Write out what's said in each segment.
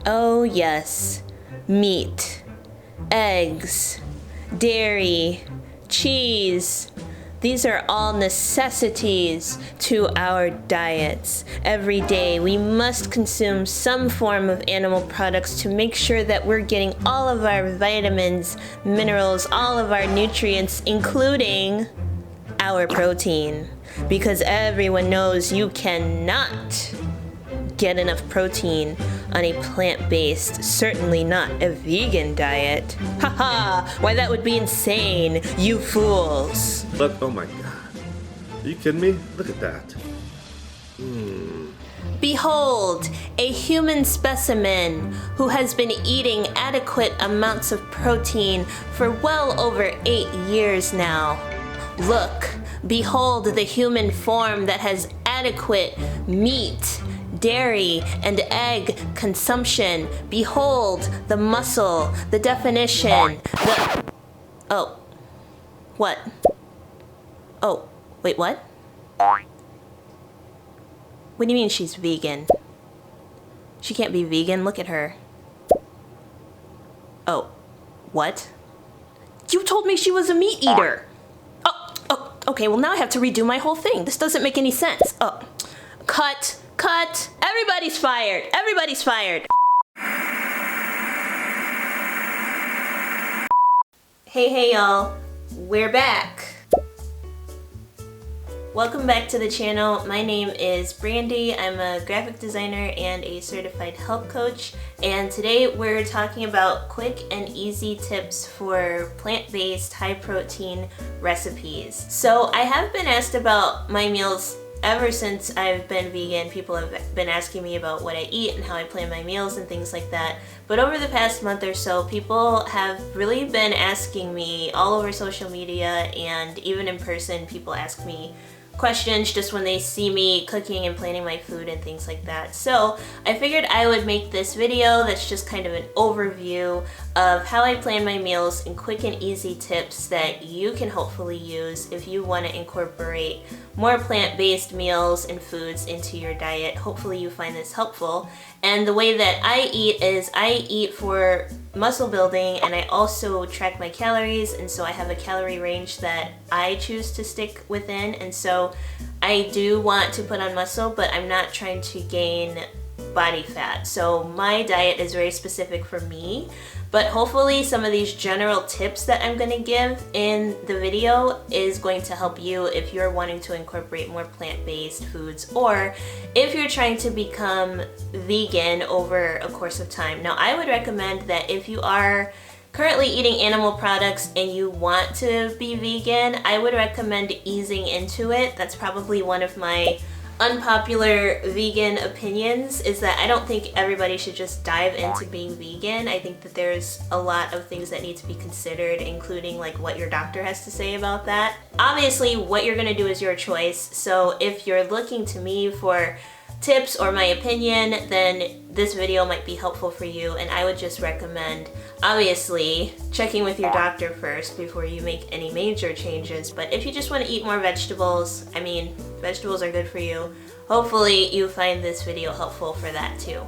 Oh yes, meat, eggs, dairy, cheese. These are all necessities to our diets. Every day we must consume some form of animal products to make sure that we're getting all of our vitamins, minerals, all of our nutrients, including our protein. Because everyone knows you cannot get enough protein on a plant-based, certainly not a vegan diet. Haha, why that would be insane, you fools. Look, oh my god. Are you kidding me? Look at that. Behold, a human specimen who has been eating adequate amounts of protein for well over 8 years now. Look, behold the human form that has adequate meat, dairy, and egg consumption. Behold the muscle, the definition, the... Oh. What? Oh, wait, what? What do you mean she's vegan? She can't be vegan, look at her. Oh, what? You told me she was a meat eater! Oh, okay, well now I have to redo my whole thing. This doesn't make any sense. Oh, cut. Everybody's fired. Everybody's fired. Hey y'all. We're back. Welcome back to the channel. My name is Brandy. I'm a graphic designer and a certified health coach. And today we're talking about quick and easy tips for plant-based, high-protein recipes. So I have been asked about my meals ever since I've been vegan. People have been asking me about what I eat and how I plan my meals and things like that. But over the past month or so, people have really been asking me all over social media and even in person. People ask me questions just when they see me cooking and planning my food and things like that. So I figured I would make this video that's just kind of an overview of how I plan my meals and quick and easy tips that you can hopefully use if you want to incorporate more plant-based meals and foods into your diet. Hopefully you find this helpful. And the way that I eat is I eat for muscle building, and I also track my calories, and so I have a calorie range that I choose to stick within. And so I do want to put on muscle, but I'm not trying to gain body fat. So my diet is very specific for me, but hopefully some of these general tips that I'm going to give in the video is going to help you if you're wanting to incorporate more plant-based foods, or if you're trying to become vegan over a course of time. Now, I would recommend that if you are currently eating animal products and you want to be vegan, I would recommend easing into it. That's probably one of my unpopular vegan opinions, is that I don't think everybody should just dive into being vegan. I think that there's a lot of things that need to be considered, including like what your doctor has to say about that. Obviously, what you're gonna do is your choice. So if you're looking to me for tips or my opinion, then this video might be helpful for you, and I would just recommend obviously checking with your doctor first before you make any major changes. But if you just want to eat more vegetables, I mean, vegetables are good for you. Hopefully you find this video helpful for that too.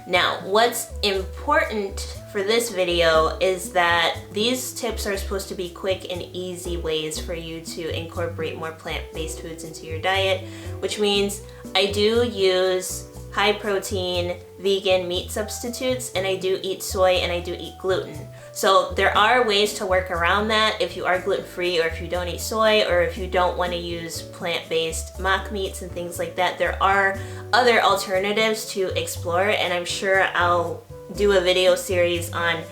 Now, what's important for this video is that these tips are supposed to be quick and easy ways for you to incorporate more plant-based foods into your diet, which means I do use high protein vegan meat substitutes, and I do eat soy, and I do eat gluten. So there are ways to work around that if you are gluten-free, or if you don't eat soy, or if you don't want to use plant-based mock meats and things like that. There are other alternatives to explore, and I'm sure I'll do a video series on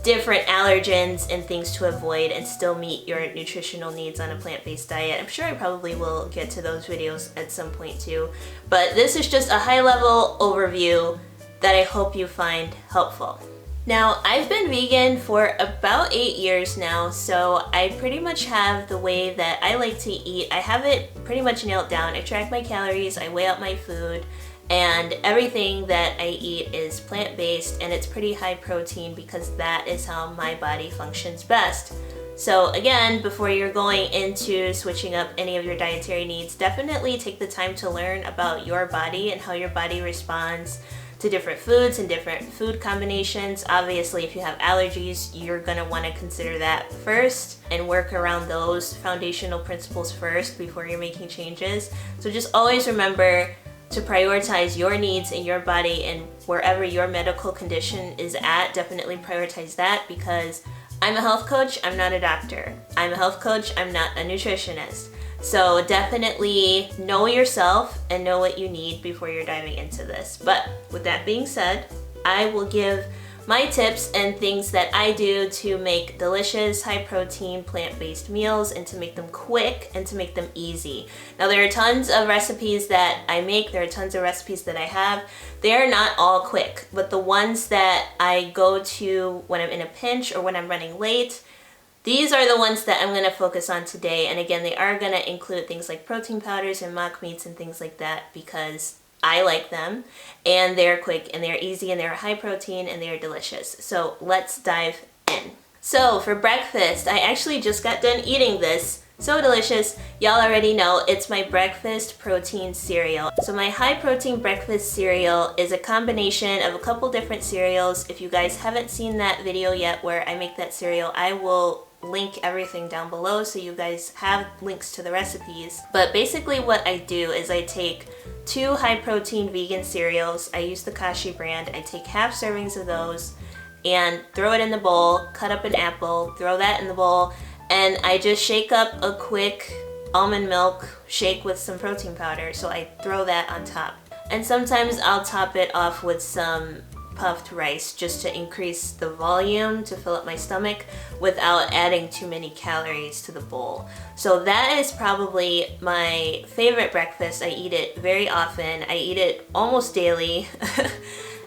different allergens and things to avoid and still meet your nutritional needs on a plant-based diet. I'm sure I probably will get to those videos at some point too, but this is just a high-level overview that I hope you find helpful. Now, I've been vegan for about 8 years now, so I pretty much have the way that I like to eat. I have it pretty much nailed down. I track my calories, I weigh out my food, and everything that I eat is plant-based, and it's pretty high protein because that is how my body functions best. So again, before you're going into switching up any of your dietary needs, definitely take the time to learn about your body and how your body responds to different foods and different food combinations. Obviously, if you have allergies, you're gonna wanna consider that first and work around those foundational principles first before you're making changes. So just always remember to prioritize your needs in your body, and wherever your medical condition is at, definitely prioritize that, because I'm a health coach, I'm not a doctor. I'm a health coach, I'm not a nutritionist. So definitely know yourself and know what you need before you're diving into this. But with that being said, I will give my tips and things that I do to make delicious, high protein, plant-based meals, and to make them quick and to make them easy. Now, there are tons of recipes that I make, there are tons of recipes that I have. They are not all quick, but the ones that I go to when I'm in a pinch or when I'm running late, these are the ones that I'm gonna focus on today. And again, they are gonna include things like protein powders and mock meats and things like that, because I like them, and they're quick and they're easy and they're high protein and they're delicious. So let's dive in. So for breakfast, I actually just got done eating this. So delicious. Y'all already know it's my breakfast protein cereal. So my high protein breakfast cereal is a combination of a couple different cereals. If you guys haven't seen that video yet where I make that cereal, I will link everything down below so you guys have links to the recipes. But basically what I do is I take 2 high protein vegan cereals. I use the Kashi brand. I take half servings of those and throw it in the bowl, cut up an apple, throw that in the bowl, and I just shake up a quick almond milk shake with some protein powder. So I throw that on top. And sometimes I'll top it off with some puffed rice just to increase the volume to fill up my stomach without adding too many calories to the bowl. So that is probably my favorite breakfast. I eat it very often. I eat it almost daily.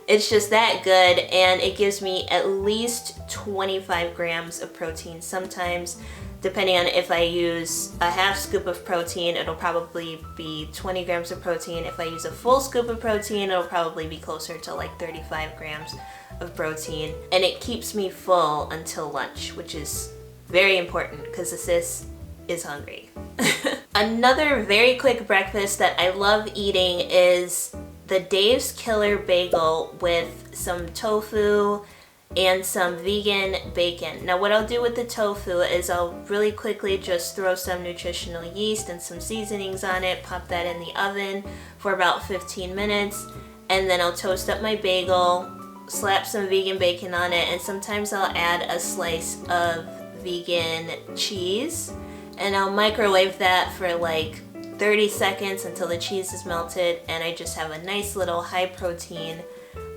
It's just that good, and it gives me at least 25 grams of protein. Sometimes, depending on if I use a half scoop of protein, it'll probably be 20 grams of protein. If I use a full scoop of protein, it'll probably be closer to like 35 grams of protein. And it keeps me full until lunch, which is very important because the sis is hungry. Another very quick breakfast that I love eating is the Dave's Killer Bagel with some tofu and some vegan bacon. Now what I'll do with the tofu is I'll really quickly just throw some nutritional yeast and some seasonings on it, pop that in the oven for about 15 minutes, and then I'll toast up my bagel, slap some vegan bacon on it, and sometimes I'll add a slice of vegan cheese, and I'll microwave that for like 30 seconds until the cheese is melted, and I just have a nice little high protein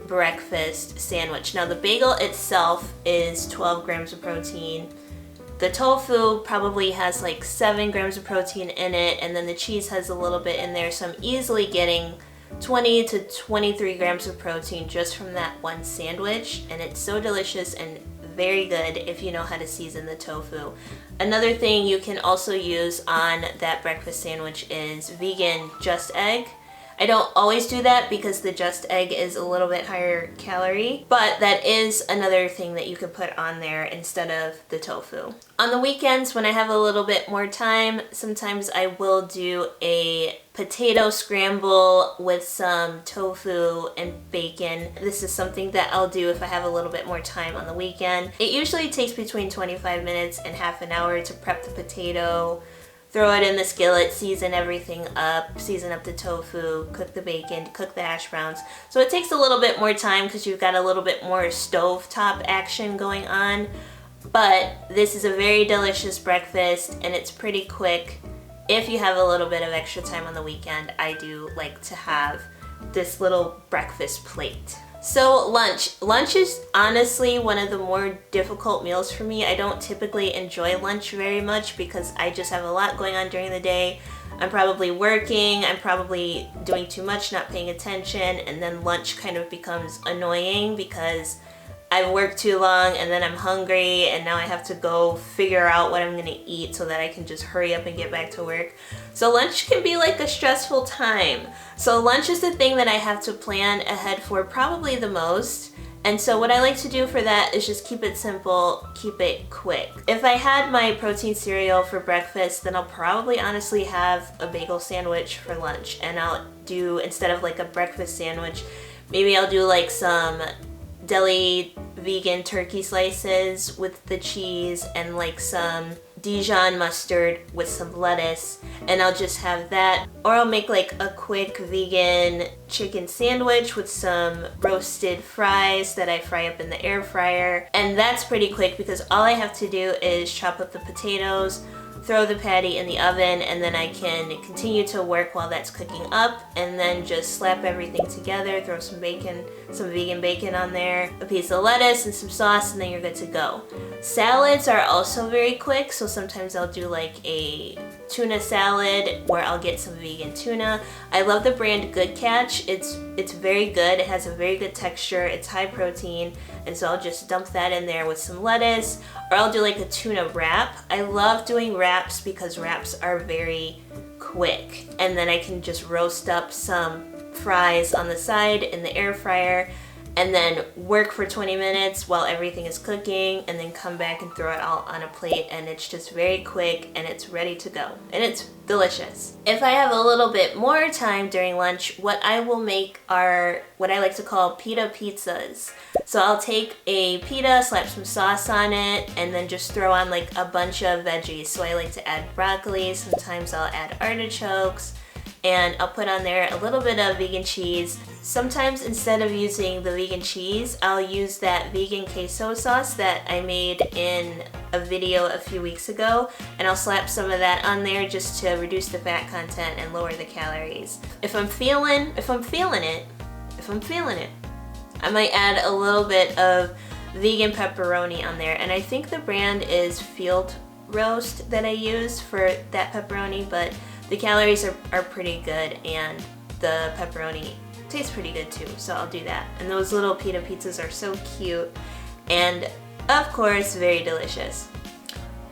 breakfast sandwich. Now the bagel itself is 12 grams of protein. The tofu probably has like 7 grams of protein in it, and then the cheese has a little bit in there, so I'm easily getting 20 to 23 grams of protein just from that one sandwich, and it's so delicious and very good if you know how to season the tofu. Another thing you can also use on that breakfast sandwich is vegan Just Egg. I don't always do that because the Just Egg is a little bit higher calorie, but that is another thing that you could put on there instead of the tofu. On the weekends, when I have a little bit more time, sometimes I will do a potato scramble with some tofu and bacon. This is something that I'll do if I have a little bit more time on the weekend. It usually takes between 25 minutes and half an hour to prep the potato, throw it in the skillet, season everything up, season up the tofu, cook the bacon, cook the hash browns. So it takes a little bit more time because you've got a little bit more stovetop action going on. But this is a very delicious breakfast and it's pretty quick. If you have a little bit of extra time on the weekend, I do like to have this little breakfast plate. So lunch. Lunch is honestly one of the more difficult meals for me. I don't typically enjoy lunch very much because I just have a lot going on during the day. I'm probably working, I'm probably doing too much, not paying attention, and then lunch kind of becomes annoying because I've worked too long and then I'm hungry and now I have to go figure out what I'm gonna eat so that I can just hurry up and get back to work. So lunch can be like a stressful time. So lunch is the thing that I have to plan ahead for probably the most. And so what I like to do for that is just keep it simple, keep it quick. If I had my protein cereal for breakfast, then I'll probably honestly have a bagel sandwich for lunch, and I'll do, instead of like a breakfast sandwich, Maybe I'll do like some deli vegan turkey slices with the cheese and like some Dijon mustard with some lettuce, and I'll just have that. Or I'll make like a quick vegan chicken sandwich with some roasted fries that I fry up in the air fryer. And that's pretty quick because all I have to do is chop up the potatoes, throw the patty in the oven, and then I can continue to work while that's cooking up, and then just slap everything together, throw some bacon, some vegan bacon on there, a piece of lettuce and some sauce, and then you're good to go. Salads are also very quick, so sometimes I'll do like a tuna salad where I'll get some vegan tuna. I love the brand Good Catch. It's very good. It has a very good texture. It's high protein, and so I'll just dump that in there with some lettuce, or I'll do like a tuna wrap. I love doing wraps because wraps are very quick, and then I can just roast up some fries on the side in the air fryer and then work for 20 minutes while everything is cooking, and then come back and throw it all on a plate, and it's just very quick and it's ready to go, and it's delicious. If I have a little bit more time during lunch, what I will make are what I like to call pita pizzas. So I'll take a pita, slap some sauce on it, and then just throw on like a bunch of veggies. So I like to add broccoli, sometimes I'll add artichokes, and I'll put on there a little bit of vegan cheese. Sometimes instead of using the vegan cheese, I'll use that vegan queso sauce that I made in a video a few weeks ago, and I'll slap some of that on there just to reduce the fat content and lower the calories. If I'm feeling it, I might add a little bit of vegan pepperoni on there, and I think the brand is Field Roast that I use for that pepperoni, but the calories are pretty good and the pepperoni tastes pretty good too, so I'll do that. And those little pita pizzas are so cute and of course very delicious.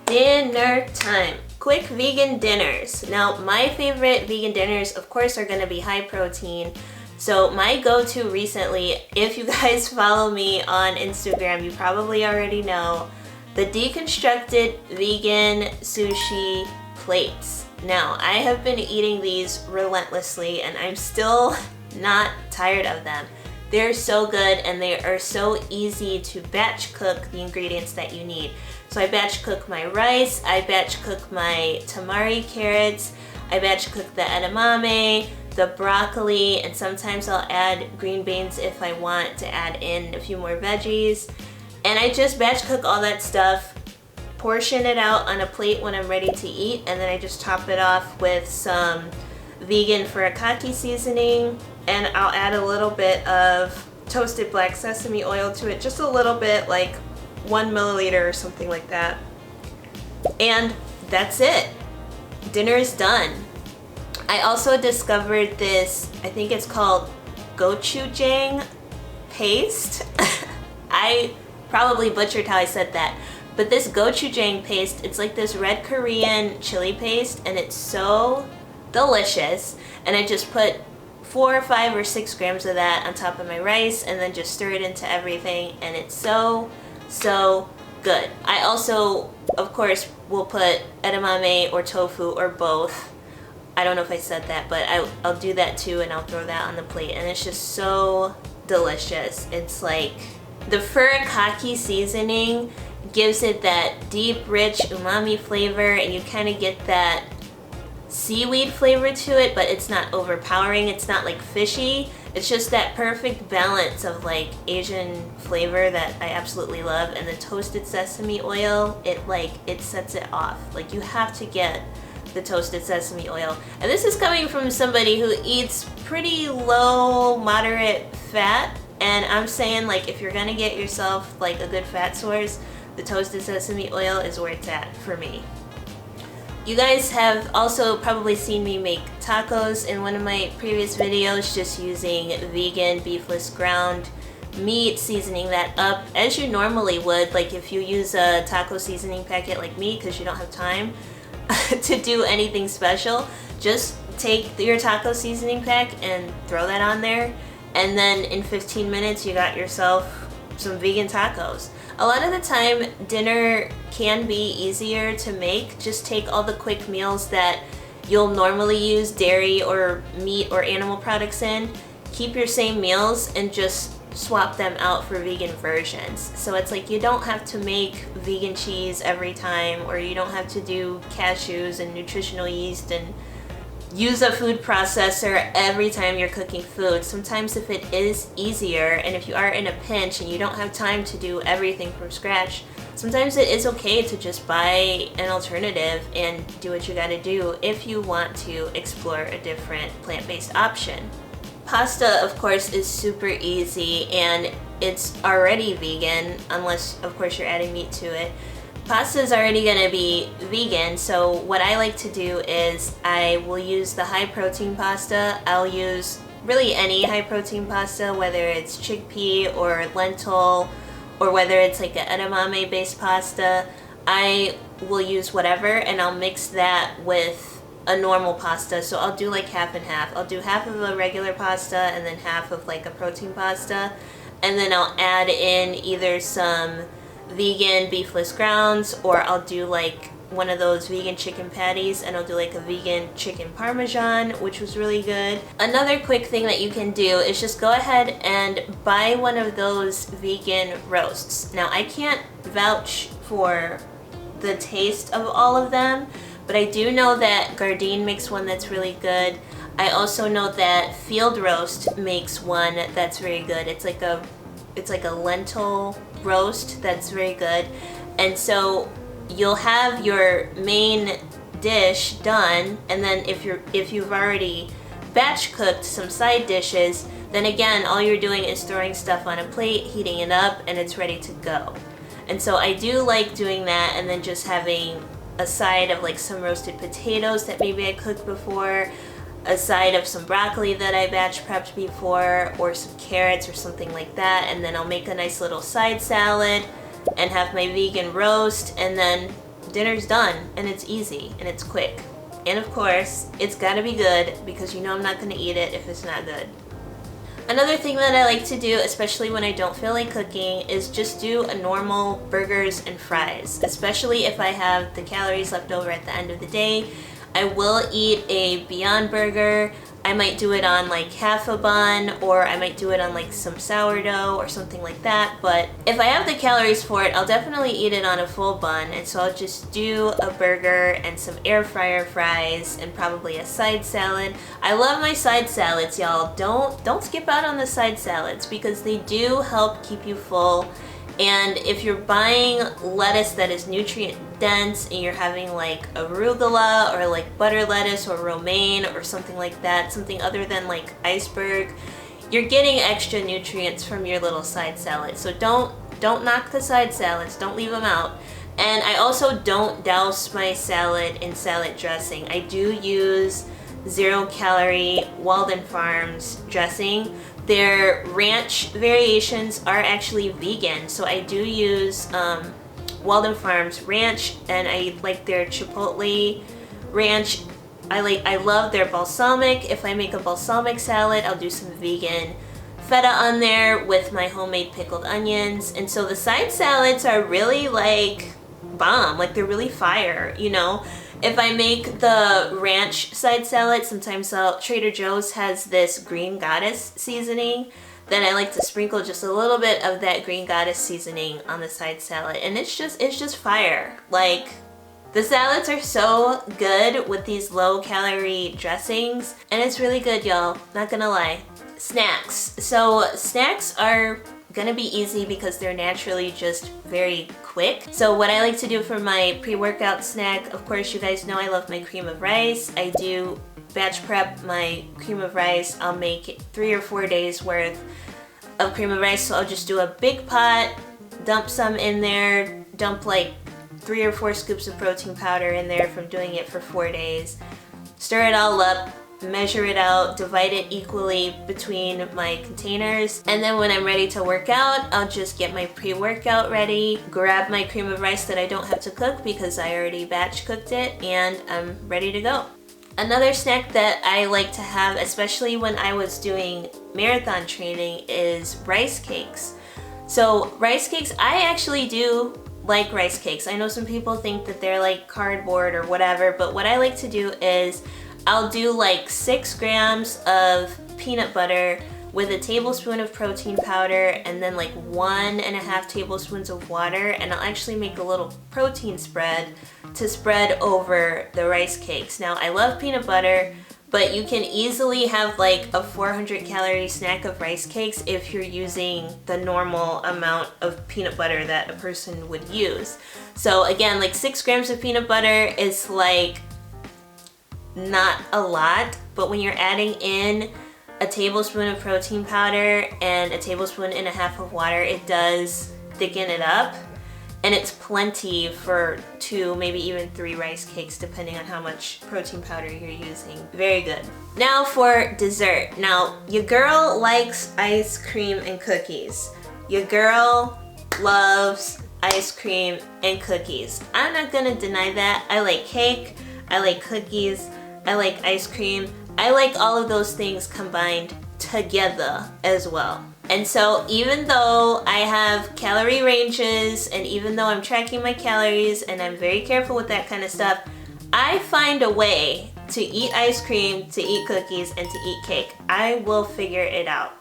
Dinner time. Quick vegan dinners. Now my favorite vegan dinners of course are gonna be high protein. So my go-to recently, if you guys follow me on Instagram, you probably already know, the deconstructed vegan sushi plates. Now, I have been eating these relentlessly and I'm still not tired of them. They're so good and they are so easy to batch cook the ingredients that you need. So I batch cook my rice, I batch cook my tamari carrots, I batch cook the edamame, the broccoli, and sometimes I'll add green beans if I want to add in a few more veggies. And I just batch cook all that stuff, portion it out on a plate when I'm ready to eat, and then I just top it off with some vegan furikake seasoning, and I'll add a little bit of toasted black sesame oil to it, just a little bit, like 1 milliliter or something like that. And that's it. Dinner is done. I also discovered this, I think it's called gochujang paste. I probably butchered how I said that. But this gochujang paste, it's like this red Korean chili paste, and it's so delicious. And I just put 4 or 5 or 6 grams of that on top of my rice and then just stir it into everything, and it's so good. I also, of course, will put edamame or tofu or both. I don't know if I said that, but I'll do that too, and I'll throw that on the plate, and it's just so delicious. It's like the furikake seasoning gives it that deep, rich umami flavor, and you kind of get that seaweed flavor to it, but it's not overpowering. It's not like fishy. It's just that perfect balance of like Asian flavor that I absolutely love. And the toasted sesame oil, it sets it off. Like, you have to get the toasted sesame oil. And this is coming from somebody who eats pretty low, moderate fat, and I'm saying, like, if you're gonna get yourself like a good fat source, the toasted sesame oil is where it's at for me. You guys have also probably seen me make tacos in one of my previous videos, just using vegan beefless ground meat, seasoning that up as you normally would, like if you use a taco seasoning packet like me, because you don't have time to do anything special. Just take your taco seasoning pack and throw that on there, and then in 15 minutes you got yourself some vegan tacos. A lot of the time, dinner can be easier to make. Just take all the quick meals that you'll normally use dairy or meat or animal products in, keep your same meals and just swap them out for vegan versions. So it's like you don't have to make vegan cheese every time, or you don't have to do cashews and nutritional yeast and use a food processor every time you're cooking food. Sometimes if it is easier, and if you are in a pinch and you don't have time to do everything from scratch, sometimes it is okay to just buy an alternative and do what you gotta do if you want to explore a different plant-based option. Pasta, of course, is super easy and it's already vegan, unless, of course, you're adding meat to it. Pasta is already gonna be vegan, so what I like to do is I will use the high protein pasta. I'll use really any high protein pasta, whether it's chickpea or lentil, or whether it's like an edamame based pasta. I will use whatever and I'll mix that with a normal pasta. So I'll do like half and half. I'll do half of a regular pasta and then half of like a protein pasta. And then I'll add in either some vegan beefless grounds, or I'll do like one of those vegan chicken patties and I'll do like a vegan chicken parmesan, which was really good. Another quick thing that you can do is just go ahead and buy one of those vegan roasts. Now I can't vouch for the taste of all of them, but I do know that Gardein makes one that's really good. I also know that Field Roast makes one that's very good. It's like a lentil roast that's very good. And so you'll have your main dish done, and then if you've already batch cooked some side dishes, then again all you're doing is throwing stuff on a plate, heating it up, and it's ready to go. And so I do like doing that, and then just having a side of like some roasted potatoes that maybe I cooked before, a side of some broccoli that I batch prepped before, or some carrots or something like that, and then I'll make a nice little side salad and have my vegan roast, and then dinner's done, and it's easy and it's quick. And of course, it's gotta be good, because you know I'm not gonna eat it if it's not good. Another thing that I like to do, especially when I don't feel like cooking, is just do a normal burgers and fries, especially if I have the calories left over at the end of the day. I will eat a Beyond Burger. I might do it on like half a bun, or I might do it on like some sourdough or something like that. But if I have the calories for it, I'll definitely eat it on a full bun. And so I'll just do a burger and some air fryer fries and probably a side salad. I love my side salads, y'all. Don't skip out on the side salads, because they do help keep you full. And if you're buying lettuce that is nutrient dense and you're having like arugula or like butter lettuce or romaine or something like that, something other than like iceberg, you're getting extra nutrients from your little side salad. So don't knock the side salads, don't leave them out. And I also don't douse my salad in salad dressing. I do use 0-calorie Walden Farms dressing. Their ranch variations are actually vegan, so I do use Walden Farms ranch, and I like their chipotle ranch. I love their balsamic. If I make a balsamic salad, I'll do some vegan feta on there with my homemade pickled onions. And so the side salads are really like bomb, like they're really fire, you know. If I make the ranch side salad, sometimes Trader Joe's has this Green Goddess seasoning. Then I like to sprinkle just a little bit of that Green Goddess seasoning on the side salad, and it's just fire. Like, the salads are so good with these low-calorie dressings, and it's really good, y'all. Not gonna lie. Snacks. So snacks are gonna be easy because they're naturally just very quick. So what I like to do for my pre-workout snack, of course you guys know I love my cream of rice. I do batch prep my cream of rice. I'll make 3 or 4 days worth of cream of rice. So I'll just do a big pot, dump some in there, dump like 3 or 4 scoops of protein powder in there from doing it for 4 days. Stir it all up, measure it out, divide it equally between my containers, and then when I'm ready to work out, I'll just get my pre-workout ready, grab my cream of rice that I don't have to cook because I already batch cooked it, and I'm ready to go. Another snack that I like to have, especially when I was doing marathon training, is rice cakes. So rice cakes, I actually do like rice cakes. I know some people think that they're like cardboard or whatever, but what I like to do is I'll do like 6 grams of peanut butter with a tablespoon of protein powder and then like 1.5 tablespoons of water, and I'll actually make a little protein spread to spread over the rice cakes. Now I love peanut butter, but you can easily have like a 400 calorie snack of rice cakes if you're using the normal amount of peanut butter that a person would use. So again, like 6 grams of peanut butter is like not a lot, but when you're adding in a tablespoon of protein powder and a tablespoon and a half of water, it does thicken it up. And it's plenty for 2, maybe even 3 rice cakes, depending on how much protein powder you're using. Very good. Now for dessert. Now, your girl likes ice cream and cookies. Your girl loves ice cream and cookies. I'm not gonna deny that. I like cake, I like cookies, I like ice cream. I like all of those things combined together as well. And so even though I have calorie ranges and even though I'm tracking my calories and I'm very careful with that kind of stuff, I find a way to eat ice cream, to eat cookies, and to eat cake. I will figure it out.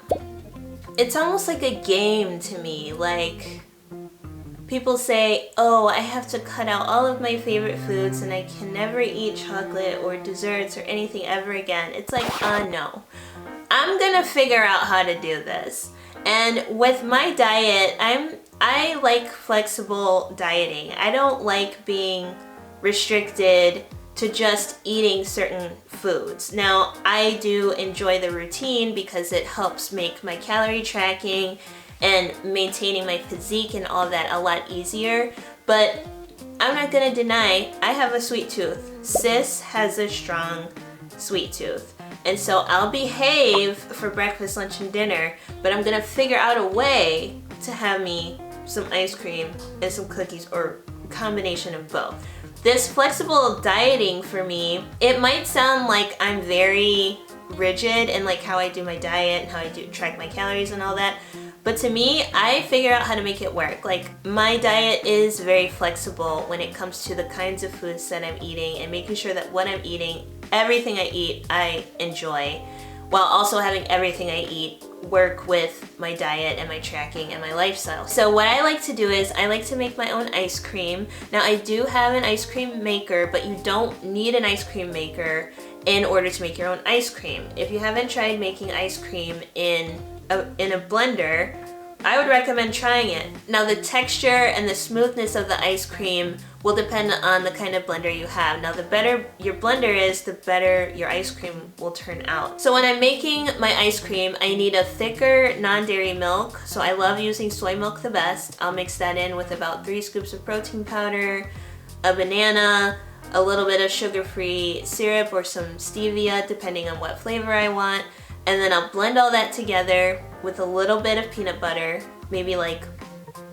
It's almost like a game to me. Like, people say, oh, I have to cut out all of my favorite foods and I can never eat chocolate or desserts or anything ever again. It's like, no. I'm gonna figure out how to do this. And with my diet, I like flexible dieting. I don't like being restricted to just eating certain foods. Now, I do enjoy the routine because it helps make my calorie tracking and maintaining my physique and all that a lot easier. But I'm not gonna deny, I have a sweet tooth. Sis has a strong sweet tooth. And so I'll behave for breakfast, lunch, and dinner, but I'm gonna figure out a way to have me some ice cream and some cookies, or a combination of both. This flexible dieting for me, it might sound like I'm very rigid in like how I do my diet and how I do track my calories and all that, but to me, I figure out how to make it work. Like, my diet is very flexible when it comes to the kinds of foods that I'm eating and making sure that what I'm eating, everything I eat, I enjoy, while also having everything I eat work with my diet and my tracking and my lifestyle. So what I like to do is I like to make my own ice cream. Now, I do have an ice cream maker, but you don't need an ice cream maker in order to make your own ice cream. If you haven't tried making ice cream in a blender, I would recommend trying it. Now, the texture and the smoothness of the ice cream will depend on the kind of blender you have. Now, the better your blender is, the better your ice cream will turn out. So when I'm making my ice cream, I need a thicker non-dairy milk. So I love using soy milk the best. I'll mix that in with about 3 scoops of protein powder, a banana, a little bit of sugar-free syrup or some stevia, depending on what flavor I want. And then I'll blend all that together with a little bit of peanut butter, maybe like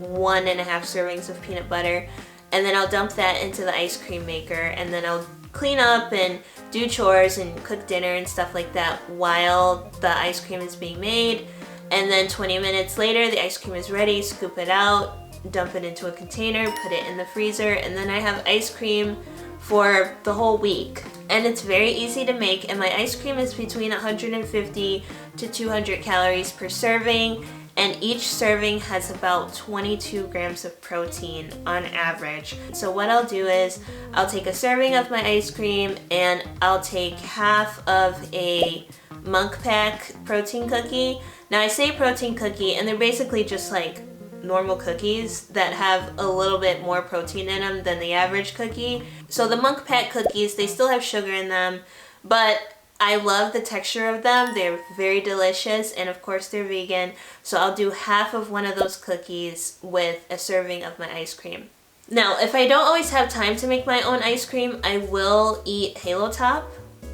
1.5 servings of peanut butter. And then I'll dump that into the ice cream maker, and then I'll clean up and do chores and cook dinner and stuff like that while the ice cream is being made. And then 20 minutes later, the ice cream is ready, scoop it out, dump it into a container, put it in the freezer, and then I have ice cream for the whole week. And it's very easy to make, and my ice cream is between 150 to 200 calories per serving, and each serving has about 22 grams of protein on average. So what I'll do is I'll take a serving of my ice cream and I'll take half of a Munk Pack protein cookie. Now, I say protein cookie, and they're basically just like normal cookies that have a little bit more protein in them than the average cookie. So the Munk Pack cookies, they still have sugar in them, but I love the texture of them. They're very delicious, and of course they're vegan. So I'll do half of one of those cookies with a serving of my ice cream. Now, if I don't always have time to make my own ice cream, I will eat Halo Top.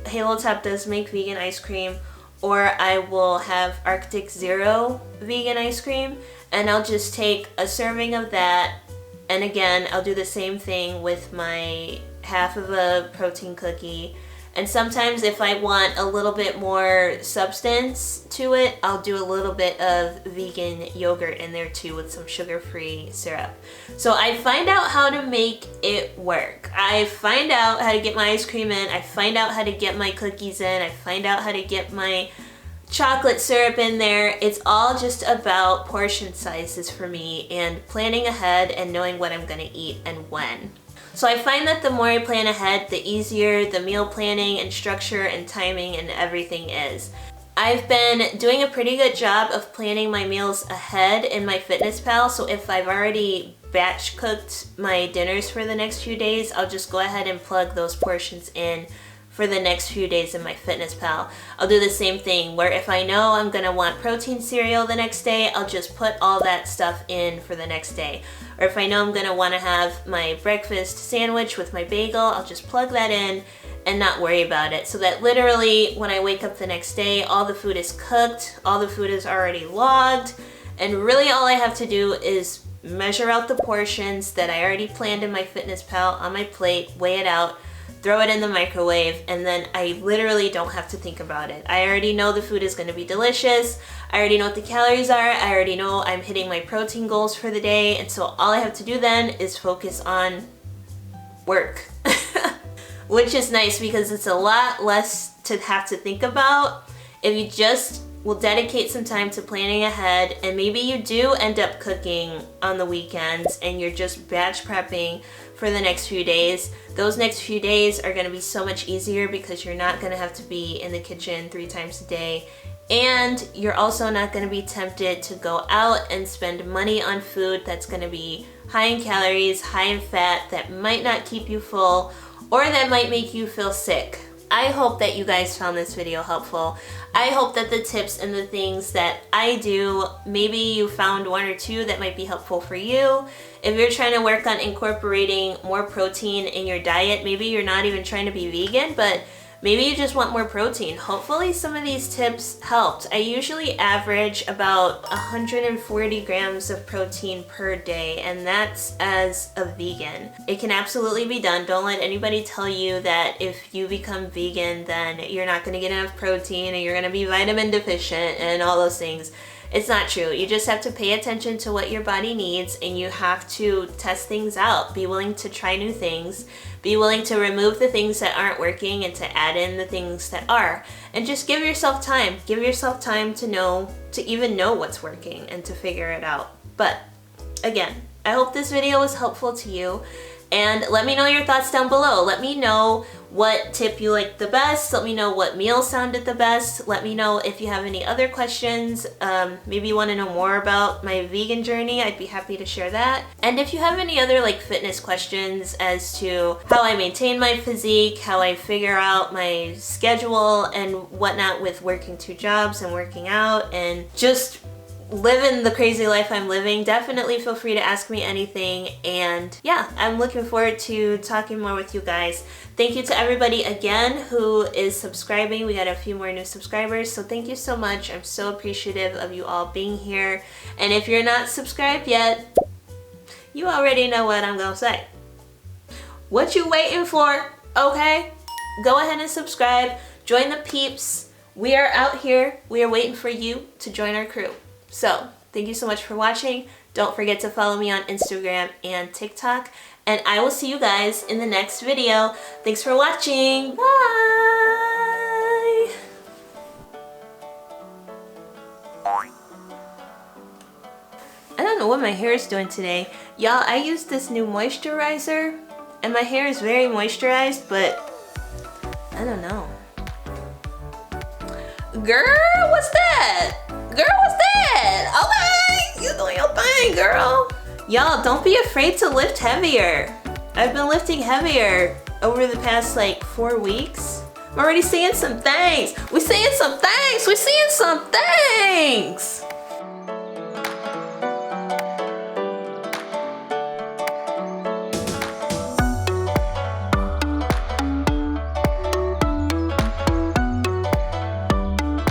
Halo Top does make vegan ice cream, or I will have Arctic Zero vegan ice cream, and I'll just take a serving of that, and again, I'll do the same thing with my half of a protein cookie. And sometimes if I want a little bit more substance to it, I'll do a little bit of vegan yogurt in there too with some sugar-free syrup. So I find out how to make it work. I find out how to get my ice cream in, I find out how to get my cookies in, I find out how to get my chocolate syrup in there. It's all just about portion sizes for me and planning ahead and knowing what I'm gonna eat and when. So I find that the more I plan ahead, the easier the meal planning and structure and timing and everything is. I've been doing a pretty good job of planning my meals ahead in my PEScience, so if I've already batch cooked my dinners for the next few days, I'll just go ahead and plug those portions in for the next few days in my PEScience. I'll do the same thing where if I know I'm gonna want protein cereal the next day, I'll just put all that stuff in for the next day. Or if I know I'm gonna wanna have my breakfast sandwich with my bagel, I'll just plug that in and not worry about it. So that literally when I wake up the next day, all the food is cooked, all the food is already logged, and really all I have to do is measure out the portions that I already planned in my PEScience on my plate, weigh it out, throw it in the microwave, and then I literally don't have to think about it. I already know the food is gonna be delicious. I already know what the calories are. I already know I'm hitting my protein goals for the day. And so all I have to do then is focus on work, which is nice because it's a lot less to have to think about if you just will dedicate some time to planning ahead. And maybe you do end up cooking on the weekends and you're just batch prepping for the next few days. Those next few days are gonna be so much easier because you're not gonna have to be in the kitchen 3 times a day. And you're also not gonna be tempted to go out and spend money on food that's gonna be high in calories, high in fat, that might not keep you full, or that might make you feel sick. I hope that you guys found this video helpful. I hope that the tips and the things that I do, maybe you found 1 or 2 that might be helpful for you. If you're trying to work on incorporating more protein in your diet, maybe you're not even trying to be vegan, but maybe you just want more protein. Hopefully some of these tips helped. I usually average about 140 grams of protein per day, and that's as a vegan. It can absolutely be done. Don't let anybody tell you that if you become vegan, then you're not gonna get enough protein and you're gonna be vitamin deficient and all those things. It's not true. You just have to pay attention to what your body needs and you have to test things out. Be willing to try new things. Be willing to remove the things that aren't working and to add in the things that are. And just give yourself time. Give yourself time to even know what's working and to figure it out. But again, I hope this video was helpful to you. And let me know your thoughts down below. Let me know what tip you liked the best. Let me know what meal sounded the best. Let me know if you have any other questions. Maybe you want to know more about my vegan journey. I'd be happy to share that. And if you have any other like fitness questions as to how I maintain my physique, how I figure out my schedule and whatnot with working 2 jobs and working out and just living the crazy life I'm living, definitely feel free to ask me anything. And yeah, I'm looking forward to talking more with you guys. Thank you to everybody again who is subscribing. We got a few more new subscribers, so thank you so much. I'm so appreciative of you all being here. And if you're not subscribed yet, you already know what I'm gonna say. What you waiting for? Okay, go ahead and subscribe. Join the peeps. We are out here. We are waiting for you to join our crew. So, thank you so much for watching. Don't forget to follow me on Instagram and TikTok. And I will see you guys in the next video. Thanks for watching. Bye! I don't know what my hair is doing today. Y'all, I used this new moisturizer and my hair is very moisturized, but I don't know. Girl, what's that? Girl, what's that? Okay, you doing your thing, girl. Y'all, don't be afraid to lift heavier. I've been lifting heavier over the past like 4 weeks. I'm already seeing some things. We're seeing some things. We're seeing some things.